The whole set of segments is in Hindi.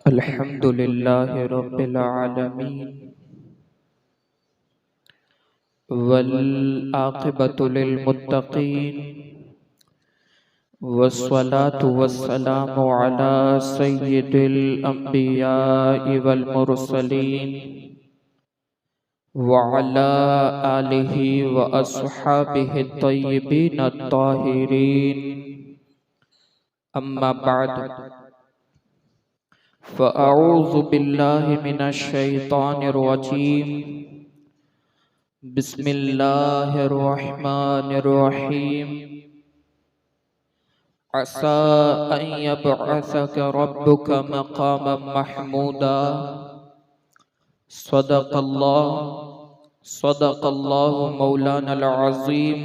अल्हम्दुलिल्लाहि रब्बिल आलमीन वल आक़िबतु लिल मुत्तक़ीन वस्सलातु वस्सलामु अला सय्यिदिल अंबियाइ वल मुरसलीन व अला आलिहि व अस्हाबिहि तय्यिबीन अत्ताहिरीन। अम्मा बाद फ़अऊज़ु बिल्लाहि मिनश शैतानिर रजीम। बिस्मिल्लाहिर रहमानिर रहीम। असा अन यबअसक रब्बुक मक़ामम महमूदा। सदक़ल्लाहु मौलानल अज़ीम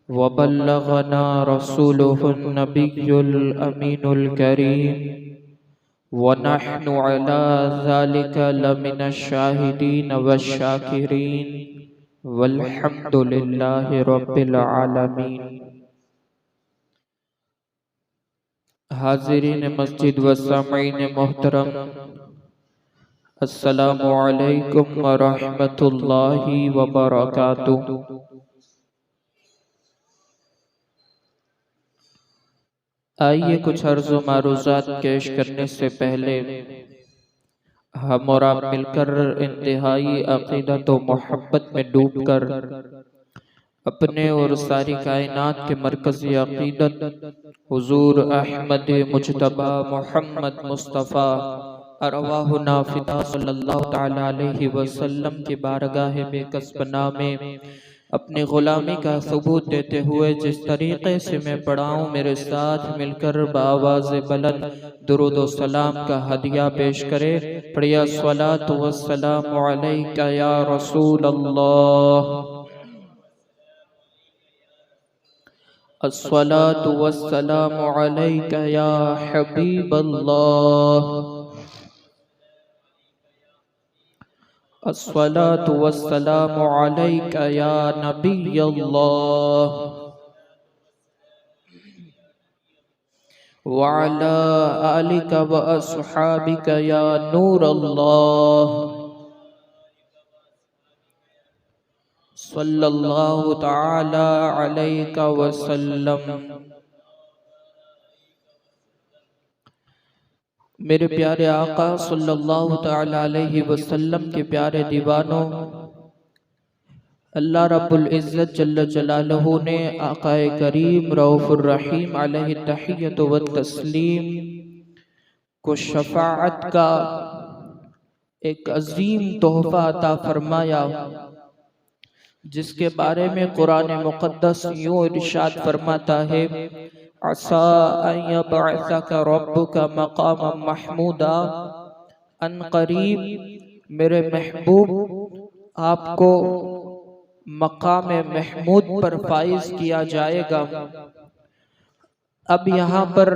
व बल्लगना रसूलुहुन नबियुल अमीनुल करीम व नहनु अला ज़ालिका लमिनश शाहिदीन वश्शाकिरीन वल्हम्दुलिल्लाहि रब्बिल आलमीन। हाज़िरीन मस्जिद व सामीईन मोहतरम, अस्सलामु अलैकुम व रहमतुल्लाहि व बरकातुहू। आइए कुछ अर्ज़ व मारूज़ात पेश करने से पहले हम और आप मिलकर इंतहाई अक़ीदत व मोहब्बत में डूबकर अपने और सारी कायनात के मरकज़ी अक़ीदत हुज़ूर अहमद मुज्तबा मोहम्मद मुस्तफ़ा अरवाहुना फ़िदा सल्लल्लाहु तआला अलैहि वसल्लम की बारगाह बेकसबना में अपनी ग़ुलामी का सबूत देते हुए जिस तरीक़े से मैं पढ़ा हूँ, मेरे साथ मिलकर बाआवाज़ बुलंद दुरूद व सलाम का हदिया पेश करे। पढ़िए अस्सलातु वस्सलामु अलैका या रसूल अल्लाह, अस्सलातु वस्सलामु अलैका या हबीब अल्लाह, अस्सलातु वस्सलामु अलैका या नबी अल्लाह व अला आलिका व अस्हाबिका या नूर अल्लाह सल्लल्लाहु तआला अलैका वसल्लम। मेरे प्यारे आका सल्लल्लाहु तआला अलैहि वसल्लम के प्यारे दीवानों, अल्लाह रब्बुल इज़्ज़त जल्ल जलालहू ने आकाए करीम रऊफ़ुर रहीम अलैहि तहिय्यतु व तस्लीम को शफ़ाअत का एक अजीम तोहफ़ा अता फरमाया, जिसके बारे में कुरान मुक़द्दस यूँ इरशाद फरमाता है, असा अन यबअसक रब्बुका मक़ामम महमूदा। अन करीब मेरे महबूब आपको मक़ाम महमूद पर फाइज किया जाएगा। अब यहाँ पर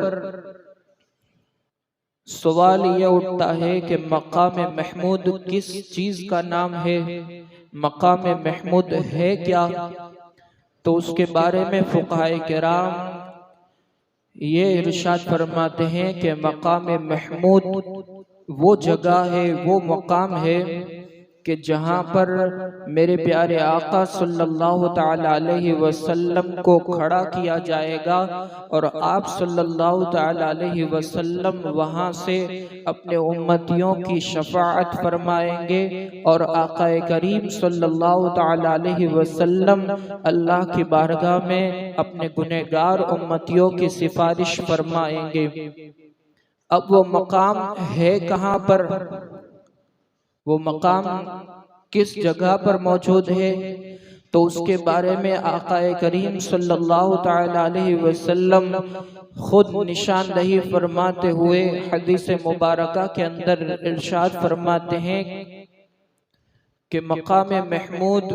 सवाल ये उठता है कि मक़ाम महमूद किस चीज़ का नाम है, मक़ाम महमूद है क्या? तो उसके बारे में फ़ुक़हाए किराम ये इरशाद फरमाते हैं कि मक़ाम महमूद वो जगह है, वो मक़ाम है कि जहाँ पर मेरे प्यारे आका सल्लल्लाहु तआला अलैहि वसल्लम को खड़ा किया जाएगा और आप सल्लल्लाहु तआला अलैहि वसल्लम वहाँ से अपने उम्मतियों की शफ़ाअत फरमाएंगे और आकाए करीम सल्लल्लाहु तआला अलैहि वसल्लम अल्लाह की बारगाह में अपने गुनहगार उम्मतियों की सिफारिश फरमाएंगे। अब वो मकाम है कहाँ पर, वो मकाम किस जगह पर मौजूद है? तो उसके बारे में आकाए करीम सल्लल्लाहु तआला अलैहि वसल्लम खुद निशानदही फरमाते हुए हदीस मुबारका के अंदर इरशाद फरमाते हैं कि मकाम महमूद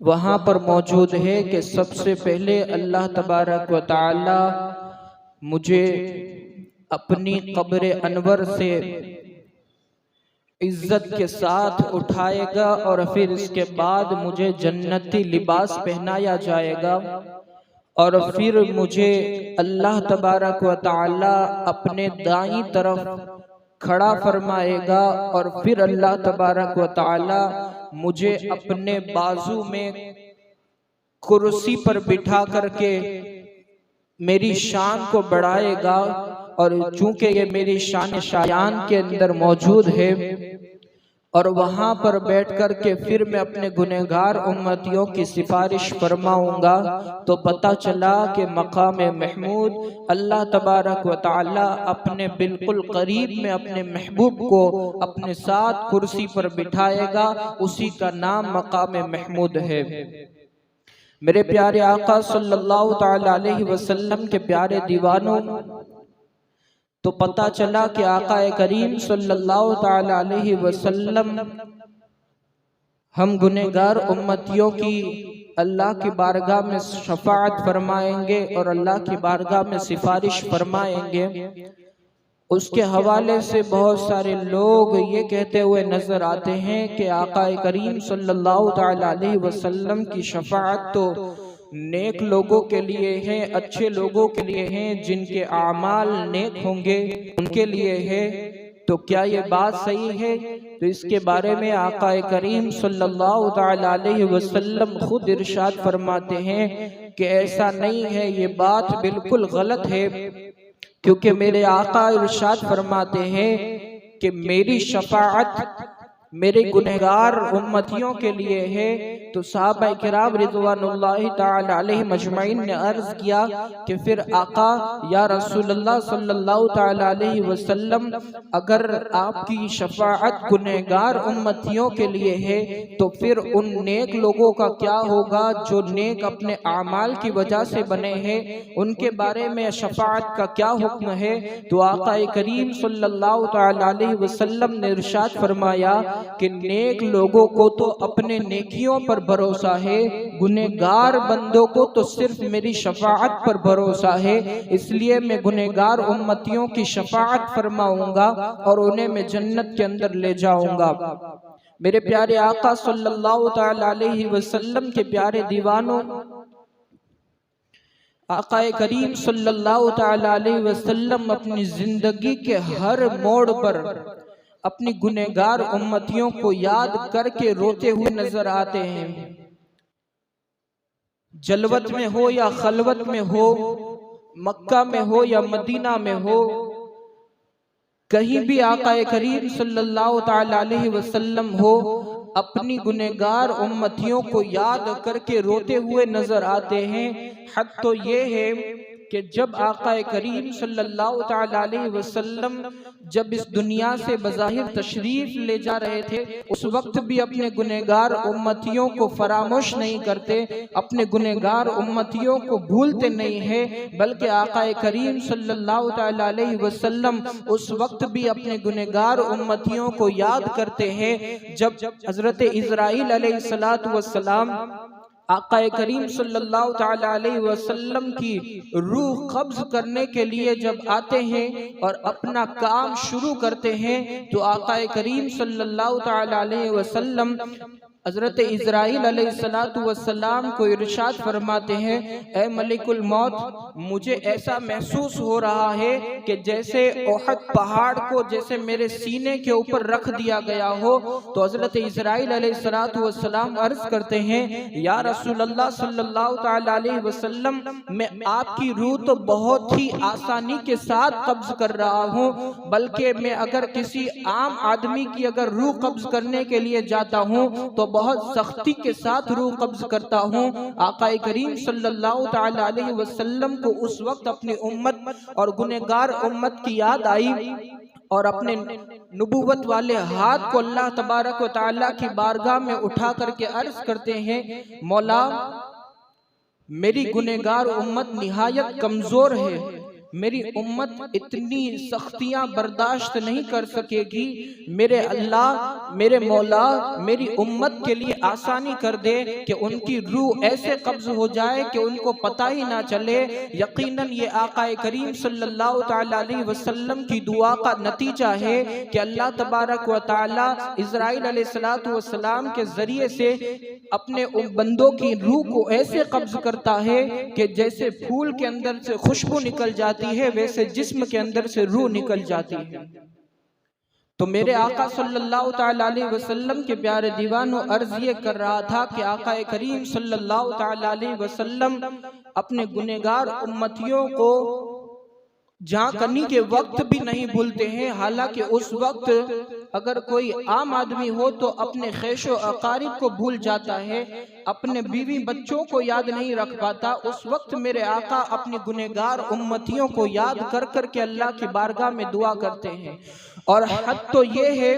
वहाँ पर मौजूद है कि सबसे पहले अल्लाह तबारक व तआला मुझे अपनी कब्र अनवर से इज्जत के साथ उठाएगा और फिर इसके बाद मुझे जन्नती लिबास पहनाया जाएगा और फिर मुझे अल्लाह तबारक व तआला अपने दाईं तरफ खड़ा फरमाएगा और फिर अल्लाह तबारक व तआला मुझे अपने बाजू में कुर्सी पर बिठा करके मेरी शान को बढ़ाएगा। और चूंकि ये मेरी शान शायान के अंदर मौजूद है और वहां पर बैठ कर के फिर मैं अपने गुनहगार उम्मतियों की सिफारिश फरमाऊंगा, तो पता चला कि मकाम महमूद अल्लाह तबारक व तआला अपने बिल्कुल करीब में अपने महबूब को अपने साथ कुर्सी पर बिठाएगा। उसी का नाम मकाम महमूद है। मेरे प्यारे आका सल्लल्लाहु तआला अलैहि वसल्लम के प्यारे दीवानों, तो पता चला कि आका करीम सल्लल्लाहु तआला अलैहि वसल्लम हम गुनहगार उम्मतियों की अल्लाह की बारगाह में शफाअत फरमाएंगे और अल्लाह की बारगाह में सिफारिश फरमाएंगे। उसके हवाले से बहुत सारे लोग ये कहते हुए नजर आते हैं कि आका करीम सल्लल्लाहु तआला अलैहि वसल्लम की शफाअत तो नेक लोगों के लिए है, अच्छे लोगों के लिए हैं, जिनके आमाल नेक होंगे उनके लिए है। तो क्या ये बात सही है? तो इसके बारे में आका करीम सल्लल्लाहु तआला अलैहि वसल्लम खुद इरशाद फरमाते हैं कि ऐसा नहीं है, ये बात बिल्कुल गलत है। क्योंकि मेरे आका इरशाद फरमाते हैं कि मेरी शफाअत मेरे गुनहगार उम्मतियों के लिए है। तो सहाबा किराम रिज़वानुल्लाहि ताला अलैहिम अजमईन ने अर्ज किया कि फिर आका या रसूलुल्लाह सल्लल्लाहु ताला अलैहि वसल्लम, अगर आपकी शफाअत गुनहगार उम्मतियों के लिए है तो फिर उन नेक लोगों का क्या होगा जो नेक अपने आमाल की वजह से बने हैं, उनके बारे में शफाअत का क्या हुक्म है? तो आका करीम सल्लल्लाहु ताला अलैहि वसल्लम ने इरशाद फरमाया कि नेक लोगों को तो अपने नेकियों पर भरोसा है, गुनहगार बंदों को तो सिर्फ मेरी शफाअत पर भरोसा है। इसलिए मैं गुनहगार उम्मतियों की शफाअत फरमाऊंगा और उन्हें मैं जन्नत के अंदर ले जाऊंगा। मेरे प्यारे आका सल्लल्लाहु ताला अलैहि वसल्लम के प्यारे दीवानों, आका करीम सल्लल्लाहु ताला अलैहि वसल्लम अपनी जिंदगी के हर मोड़ पर अपनी गुनहगार उम्मतियों को याद करके रोते हुए नजर आते हैं। जलवत में हो या खलवत में हो, मक्का में हो या मदीना में हो, कहीं भी आका करीम सल्लल्लाहु ताला अलैहि वसल्लम हो, अपनी गुनहगार उम्मतियों को याद करके रोते हुए नजर आते हैं। हद तो ये है कि जब आका करीम सल्लल्लाहु ताला अलैहि वसल्लम जब इस दुनिया से बज़ाहिर तशरीफ ले जा रहे थे, उस वक्त भी अपने गुनहगार उम्मतियों को फरामोश नहीं करते, अपने गुनहगार उम्मतियों को भूलते नहीं है, बल्कि आका करीम सल्लल्लाहु ताला अलैहि वसल्लम उस वक्त भी अपने गुनहगार उम्मतियों को याद करते हैं जब हजरत इज़राइल अलैहिस्सलातु वस्सलाम आका करीम सल्लल्लाहु ताला अलैहि वसल्लम की रूह कब्ज करने के लिए जब आते हैं और अपना काम शुरू करते हैं, तो आका करीम सल्लल्लाहु ताला अलैहि वसल्लम हजरत इज़राइल अलैहिस्सलातु वस्सलाम को इरशाद फरमाते हैं, ए मलिकुल मौत, मुझे ऐसा महसूस हो रहा है कि जैसे ओहद पहाड़ को जैसे मेरे सीने के ऊपर रख दिया गया हो। तो हजरत इज़राइल अलैहिस्सलातु वस्सलाम अर्ज करते हैं, या रसूलल्लाह सल्लल्लाहु ताला अलैहि वसल्लम, मैं आपकी रूह तो बहुत ही आसानी के साथ कब्ज कर रहा हूँ, बल्कि मैं अगर किसी आम आदमी की अगर रूह कब्ज करने के लिए जाता हूँ तो बहुत सख्ती के साथ रूह कब्ज करता हूँ। आका करीम सल्लल्लाहु ताला अलैहि वसल्लम को उस वक्त अपनी उम्मत और गुनहगार उम्मत की याद आई और अपने नबूवत वाले हाथ को अल्लाह तबारक व तआला की बारगाह में उठा करके अर्ज करते हैं, मौला, मेरी गुनहगार उम्मत निहायत कमजोर है, मेरी उम्मत इतनी सख्तियां बर्दाश्त नहीं कर सकेगी। मेरे अल्लाह, मेरे मौला, मेरी उम्मत के लिए आसानी कर दे कि उनकी रूह ऐसे कब्ज हो जाए कि उनको पता ही ना चले। यकीनन ये आका करीम सल्लल्लाहु ताला अलैहि वसल्लम की दुआ का नतीजा है कि अल्लाह तबारक व तआला इज़राइल अलैहिस्सलातु वस्सलाम के जरिए से अपने उन बंदों की रूह को ऐसे कब्ज करता है कि जैसे फूल के अंदर से खुशबू निकल जाती है, वैसे जिस्म के अंदर से रूह निकल जाती है। तो मेरे आका सल्लल्लाहु ताला अलैहि वसल्लम के प्यारे दीवानों, अर्ज ये कर रहा था कि आका करीम सल्लल्लाहु ताला अलैहि वसल्लम अपने गुनहगार उम्मतियों को झांकनी के वक्त भी नहीं भूलते हैं। हालांकि उस वक्त अगर कोई आम आदमी हो तो अपने खैशो अकारिब को भूल जाता है, अपने बीवी बच्चों को याद नहीं रख पाता। उस वक्त मेरे आका अपनी गुनहगार उम्मतियों को याद कर कर के अल्लाह की बारगाह में दुआ करते हैं। और हद तो ये है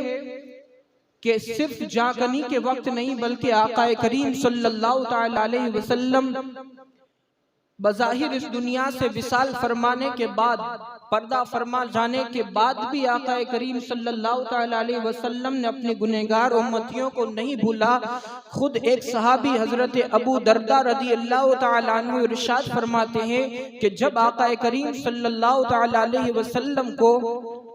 कि सिर्फ झांकनी के वक्त नहीं, बल्कि आका करीम सल्लल्लाहु ताला अलैहि वसल्लम बज़ाहिर इस दुनिया से विसाल फरमाने के बाद, पर्दा फरमा जाने के बाद भी आका करीम सल्लल्लाहु ताला अलैहि वसल्लम ने अपने गुनहगार उम्मतियों को नहीं भूला। खुद एक सहाबी हजरत अबू दरदा रदी अल्लाह ताला अन्हु इरशाद फरमाते हैं कि जब आका करीम सल्लल्लाहु ताला अलैहि वसल्लम को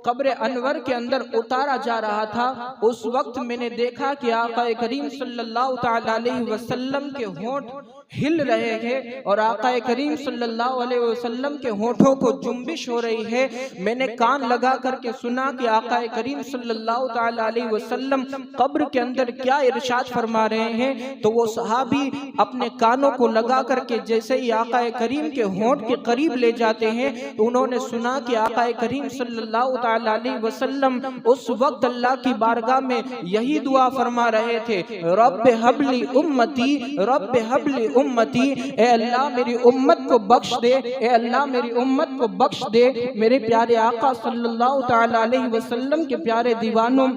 कब्र अनवर के अंदर उतारा जा रहा था, उस वक्त मैंने देखा कि आका करीम सल्लल्लाहु ताला अलैहि वसल्लम के होंठ हिल रहे हैं और आका करीम सल्लल्लाहु अलैहि वसल्लम के होंठों को जुम्बिश हो रही है। मैंने कान लगा करके सुना कि आका करीम सल्लल्लाहु ताला अलैहि वसल्लम कब्र के अंदर क्या इरशाद फरमा रहे हैं। तो वो सहाबी अपने कानों को लगा करके जैसे ही आका करीम के होंठ के करीब ले जाते हैं, तो उन्होंने सुना कि आका करीम सल्लल्लाहु ताला अलैहि वसल्लम उस वक्त अल्लाह की बारगाह में यही दुआ फरमा रहे थे, रब्बे हबली उम्मती, रब्बे हबली उम्मती, ए अल्लाह मेरी उम्मत को बख्श दे, ए अल्लाह मेरी उम्मत को बख्श दे। मेरे प्यारे आका सल्लल्लाहु ताला अलैहि वसल्लम के प्यारे दीवानों,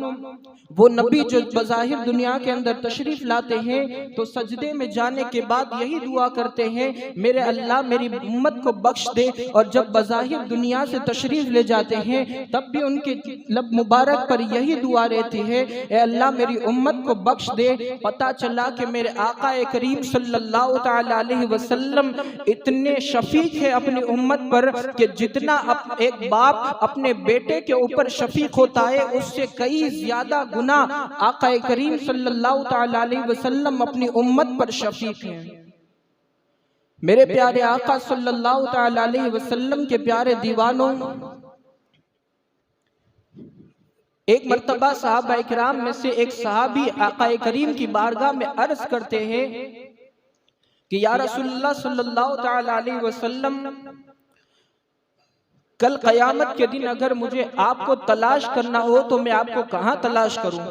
वो नबी जो बज़ाहिर दुनिया के अंदर तशरीफ लाते हैं तो सजदे में जाने के बाद यही दुआ करते हैं, मेरे अल्लाह मेरी उम्मत को बख्श दे। और जब बज़ाहिर दुनिया से तशरीफ ले जाते हैं तब भी उनके लब मुबारक पर यही दुआ रहती है, ए अल्लाह मेरी उम्मत को बख्श दे। पता चला कि मेरे आका करीम सल्लल्लाहु ताला अलैहि वसल्लम इतने शफीक है अपनी उम्मत पर कि जितना एक बाप अपने बेटे के ऊपर शफीक होता है, उससे कई ज्यादा गुना आका करीम सल्लल्लाहु ताला अलैहि वसल्लम अपनी उम्मत पर शफीक हैं। मेरे प्यारे आका सल्लल्लाहु ताला अलैहि वसल्लम के प्यारे दीवानों, एक मर्तबा सहाबा इकराम में से एक सहाबी आका करीम की बारगाह में अर्ज करते हैं कि या रसूलल्लाह सल्लल्लाहु ताला अलैहि वसल्लम, कल क़यामत के दिन अगर मुझे आपको तलाश करना हो तो मैं आपको कहाँ तलाश करूं?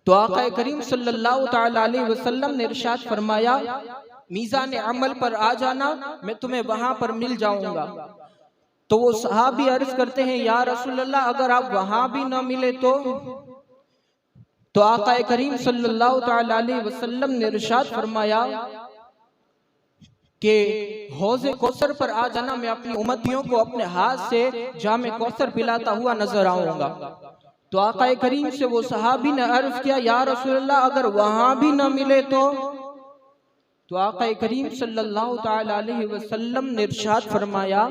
तो आका करीम सल्लल्लाहु ताला अलैहि वसल्लम ने इरशाद फरमाया, मीज़ान अमल पर आ जाना, मैं तुम्हें वहां पर मिल जाऊंगा। तो वो सहाबी अर्ज करते हैं, या रसूलल्लाह अगर आप वहां भी न मिले तो आका करीम सल्लल्लाहु ताला अलैहि वसल्लम ने इरशाद फरमाया कि हौज़े कौसर पर आ जाना, मैं अपनी उम्मतियों को अपने हाथ से जामे कौसर पिलाता हुआ नजर आऊंगा। तो आका करीम से वो सहाबी ने अर्ज किया, या रसूलल्लाह अगर वहां भी न मिले तो आका करीम सल्लल्लाहु ताला अलैहि वसल्लम ने इरशाद फरमाया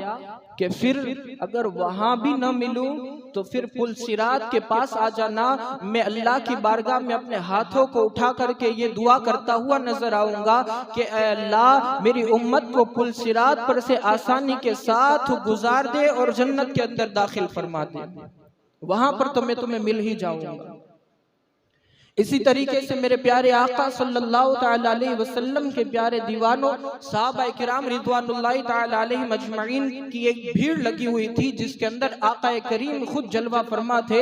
कि फिर अगर वहां भी न मिलूं तो फिर पुल सिरात के पास आ जाना, मैं अल्लाह की बारगाह में अपने हाथों को उठा करके ये दुआ करता हुआ नजर आऊंगा कि ऐ अल्लाह मेरी उम्मत को पुल सिरात पर से आसानी के साथ गुजार दे और जन्नत के अंदर दाखिल फरमा दे। वहां पर तो मैं तुम्हें मिल ही जाऊंगा। इसी तरीके से मेरे प्यारे आका सल्लल्लाहु ताला अलैहि वसल्लम के प्यारे दीवानों, सहाबा किराम रिदवानुल्लाहि ताला अलैहिम अजमईन की एक भीड़ लगी हुई थी जिसके अंदर आका करीम खुद जलवा फरमा थे।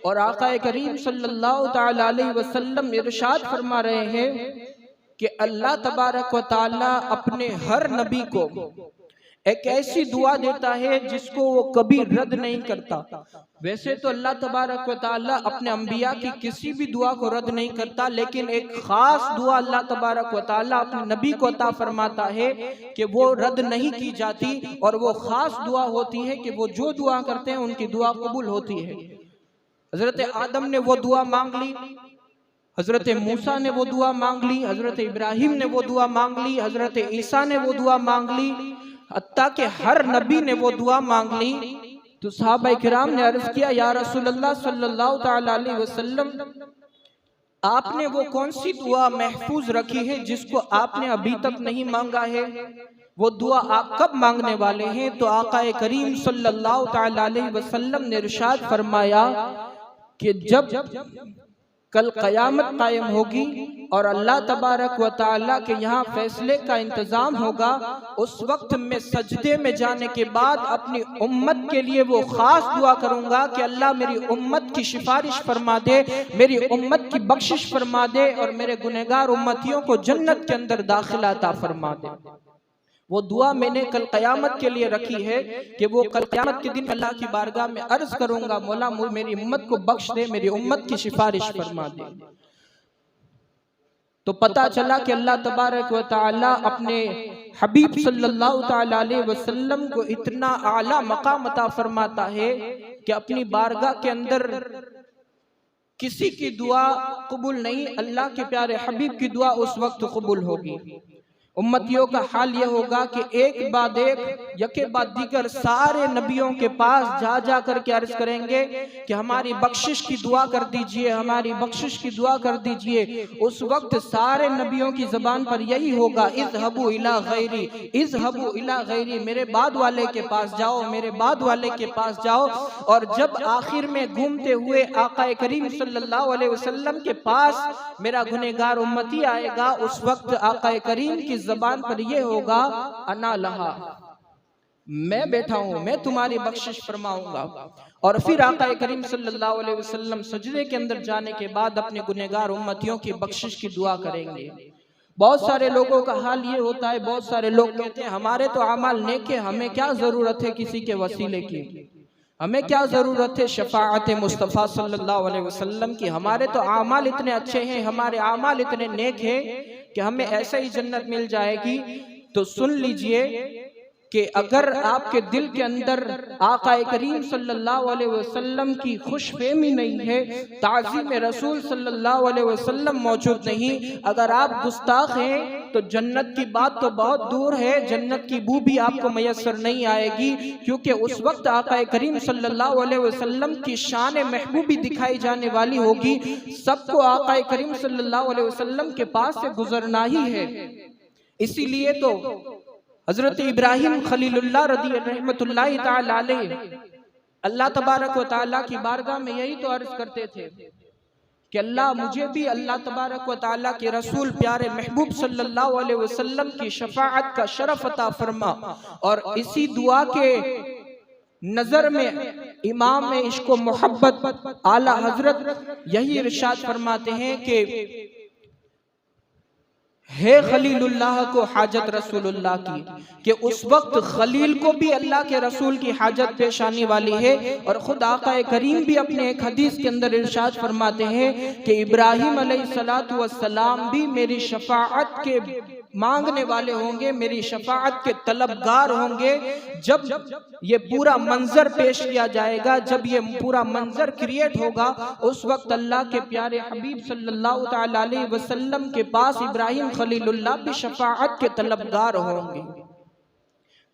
और आका करीम सल्लल्लाहु ताला अलैहि वसल्लम इरशाद फरमा रहे हैं कि अल्लाह तबारक व ताला अपने हर नबी को एक ऐसी दुआ देता है जिसको वो कभी रद्द नहीं करता। वैसे तो अल्लाह तबारक व ताला अपने अंबिया की किसी भी दुआ को रद्द नहीं करता, लेकिन एक खास दुआ अल्लाह तबारक व ताला अपने नबी को अता फरमाता है कि वो रद्द नहीं की जाती, और वो खास दुआ होती है कि वो जो दुआ करते हैं उनकी दुआ कबूल होती है। हजरत आदम ने वो दुआ मांग ली, हजरत मूसा ने वो दुआ मांग ली, हजरत इब्राहिम ने वो दुआ मांग ली, हजरत ईसा ने वो दुआ मांग ली, हत्ता के हर नबी ने वो दुआ मांग ली। तो सहाबा किराम ने अर्ज किया, या रसूलल्लाह सल्लल्लाहु ताला अलैहि वसल्लम, आपने वो कौन सी दुआ महफूज रखी है जिसको आपने अभी तक नहीं मांगा है? वो दुआ आप कब मांगने वाले हैं? तो आका करीम सल्लल्लाहु तआला अलैहि वसल्लम ने इरशाद फरमाया कि जब कल क़यामत कायम होगी और अल्लाह तबारक व तआला के यहाँ फैसले का इंतज़ाम होगा, उस वक्त मैं सजदे में जाने के बाद अपनी उम्मत के लिए वो ख़ास दुआ करूँगा कि अल्लाह मेरी उम्मत की सिफारिश फरमा दे, मेरी उम्मत की बख्शिश फरमा दे और मेरे गुनहगार उम्मतियों को जन्नत के अंदर दाखिला अता फरमा दे। वो दुआ मैंने कल क़यामत के लिए रखी है कि वो कल क़यामत के दिन अल्लाह की बारगाह में अर्ज करूंगा, मौला मेरी उम्मत को बख्श दे, मेरी उम्मत की सिफारिश फरमा दे। तो पता चला कि अल्लाह तबारक व तआला अपने हबीब सल्लल्लाहु तआला अलैहि वसल्लम को इतना आला मकाम अता फरमाता है कि अपनी बारगाह के अंदर किसी की दुआ कबूल नहीं, अल्लाह के प्यारे हबीब की दुआ उस वक्त कबूल होगी। उम्मतियों का हाल यह होगा कि एक बाद एक, यके बाद दीगर सारे नबियों के पास जा जा कर के अर्ज करेंगे कि हमारी बख्शिश की दुआ कर दीजिए, हमारी बख्शिश की दुआ कर दीजिए। उस वक्त सारे नबियों की जबान पर यही होगा, इज़हबू इला गैरी, इज़हबू इला गैरी, मेरे बाद वाले के पास जाओ, मेरे बाद वाले के पास जाओ। और जब आखिर में घूमते हुए आका करीम सल्लल्लाहु अलैहि वसल्लम के पास मेरा गुनहगार उम्मती आएगा, उस वक्त आका करीम की ज़बान पर यह होगा, अना लहा, मैं बैठा हूं, मैं तुम्हारी बख्शिश फरमाऊंगा। और फिर आका करीम सल्लल्लाहु अलैहि वसल्लम सजदे के अंदर जाने के बाद अपने गुनहगार उम्मतियों की बख्शिश की दुआ करेंगे। बहुत सारे लोगों का हाल ये होता है, बहुत सारे लोग कहते हैं हमारे तो अमाल नेक है, हमें क्या जरूरत है किसी के वसीले की, हमें क्या जरूरत है शफाअत मुस्तफ़ा सल्लल्लाहु अलैहि वसल्लम की, हमारे तो आमाल इतने अच्छे हैं, हमारे आमाल इतने नेक हैं कि हमें ऐसे ही जन्नत मिल जाएगी। तो सुन लीजिए कि अगर आपके दिल के अंदर आका करीम सल्लल्लाहु अलैहि वसल्लम की खुशफहमी नहीं है, ताज़ीम रसूल सल्लल्लाहु अलैहि वसल्लम मौजूद नहीं, अगर आप गुस्ताख हैं तो जन्नत की बात तो बहुत दूर है, जन्नत की बू भी आपको मयसर नहीं आएगी। क्योंकि उस वक्त आका करीम सल्लल्लाहु अलैहि वसल्लम की शान महबूबी दिखाई जाने वाली होगी। सबको आका करीम सल्लल्लाहु अलैहि वसल्लम के पास से गुजरना ही है। इसीलिए तो हजरत इब्राहिम खलीलुल्लाह रज़ी रहमतुल्लाहि ताला अलैह अल्लाह तबारक व ताला की बारगाह में यही तो अर्ज करते थे कि अल्लाह मुझे भी अल्लाह तबारक व ताला के रसूल प्यारे महबूब सल्लल्लाहु अलैहि वसल्लम की शफाअत का शरफ अता फरमा। और इसी दुआ के नजर में इमाम में इश्क़ मोहब्बत आला हजरत यही इरशाद फरमाते हैं है खलीलुल्लाह को हाजत रसूलुल्लाह की, कि उस वक्त खलील को भी अल्लाह के रसूल की हाजत पेश आने वाली है। और खुद आका करीम भी अपने एक हदीस के अंदर इरशाद फरमाते हैं कि इब्राहिम अलैहिस्सलातु वस्सलाम भी मेरी शफाअत के मांगने वाले होंगे, मेरी शफाअत के तलबगार होंगे। जब ये पूरा मंजर पेश किया जाएगा, जब ये पूरा मंजर क्रिएट होगा, उस वक्त अल्लाह के प्यारे हबीब सल्लल्लाहु तआला अलैहि वसल्लम के पास इब्राहिम खलीलुल्लाह भी शफाअत के तलबगार होंगे।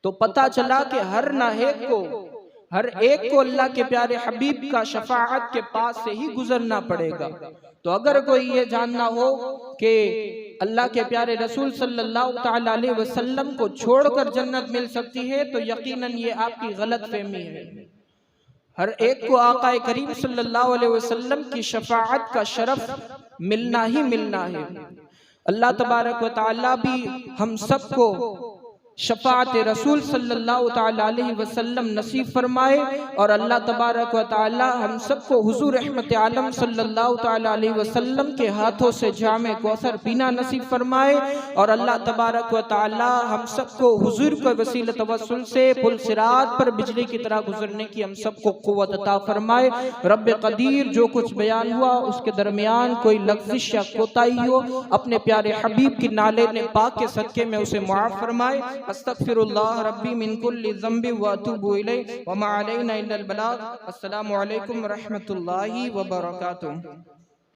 तो पता चला कि हर नाहेक को, हर एक को अल्लाह के प्यारे हबीब का शफाअत के पास से ही गुजरना पड़ेगा। तो अगर कोई ये जानना हो कि अल्लाह के प्यारे रसूल सल्लल्लाहु तआला अलैहि वसल्लम को छोड़कर जन्नत मिल सकती है, तो यकीनन ये आपकी गलत फहमी है। हर एक को आका करीम सल्लल्लाहु अलैहि वसल्लम की शफाअत का शरफ मिलना ही मिलना है। अल्लाह तबारक व तआला भी हम सबको शफाअत रसूल सल्लल्लाहु तआला अलैहि वसल्लम नसीब फरमाए। और अल्लाह तबारक व तआला हम सबको हुजूर रहमत आलम सल्लल्लाहु तआला अलैहि वसल्लम के हाथों से जामे कौसर पीना नसीब फरमाए। और अल्लाह तबारक व तआला हम सबको हुजूर के वसीले तवस्सुल से पुल सिरात पर बिजली की तरह गुजरने की हम सबको कुव्वत अता फरमाए। रब्बे कदीर जो कुछ बयान हुआ उसके दरमियान कोई लग़्ज़िश या कोताही हो, अपने प्यारे हबीब की नाले ने पाक के सदके में उसे मुआफ़ फरमाए। अस्तग़फिरुल्लाह रब्बी मिन कुल्लि ज़ंबि व अतूबु इलैहि व मा अलैना इल्लल बलाग। अस्सलामु अलैकुम व रहमतुल्लाहि व बरकातुहू।